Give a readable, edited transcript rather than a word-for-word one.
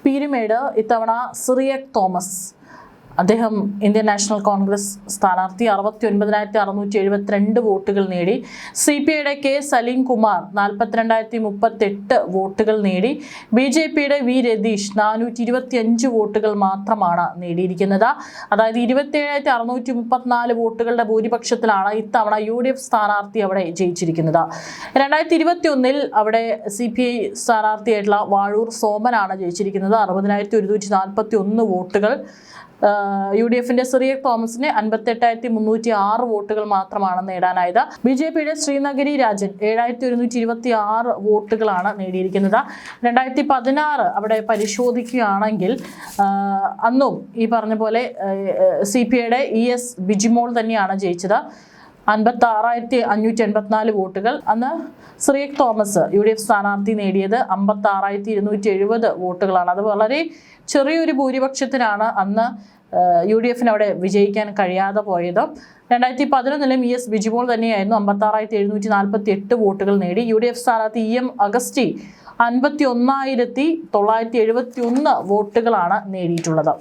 പീരുമേട് ഇത്തവണ സിറിയക് തോമസ് അദ്ദേഹം Indian national Congress സ്ഥാനാർത്ഥി 69,672 വോട്ടുകൾ നേടി. CPIയുടെ കെ സലീം കുമാർ 42,038 വോട്ടുകൾ നേടി. BJPയുടെ വി രതീഷ് 425 വോട്ടുകൾ മാത്രമാണ് നേടിയിരിക്കുന്നത്. അതായത് 27,634 വോട്ടുകളുടെ ഭൂരിപക്ഷത്തിലാണ് ഇത്തവണ UDF സ്ഥാനാർത്ഥി അവിടെ ജയിച്ചിരിക്കുന്നത്. 2021 അവിടെ CPI സ്ഥാനാർത്ഥിയായിട്ടുള്ള വാഴൂർ സോമനാണ് ജയിച്ചിരിക്കുന്നത്. 60,141 വോട്ടുകൾ. UDFന്റെ സിറിയക് തോമസിന് 58,306 വോട്ടുകൾ മാത്രമാണ് നേടാനായത്. BJPയുടെ ശ്രീനഗരി രാജൻ 7,126 വോട്ടുകളാണ് നേടിയിരിക്കുന്നത്. 2016 അവിടെ പരിശോധിക്കുകയാണെങ്കിൽ അന്നും ഈ പറഞ്ഞ പോലെ CPIയുടെ ES ബിജിമോൾ തന്നെയാണ് ജയിച്ചത്. 56,584 വോട്ടുകൾ. അന്ന് സിറിയക് തോമസ് UDF സ്ഥാനാർത്ഥി നേടിയത് 56,270 വോട്ടുകളാണ്. അത് വളരെ ചെറിയൊരു ഭൂരിപക്ഷത്തിനാണ് അന്ന് UDFന് അവിടെ വിജയിക്കാൻ കഴിയാതെ പോയത്. 2011 ES ബിജിമോൾ തന്നെയായിരുന്നു 56,748 വോട്ടുകൾ നേടി. UDF സ്ഥാനാർത്ഥി EM അഗസ്റ്റി 51,971 വോട്ടുകളാണ് നേടിയിട്ടുള്ളത്.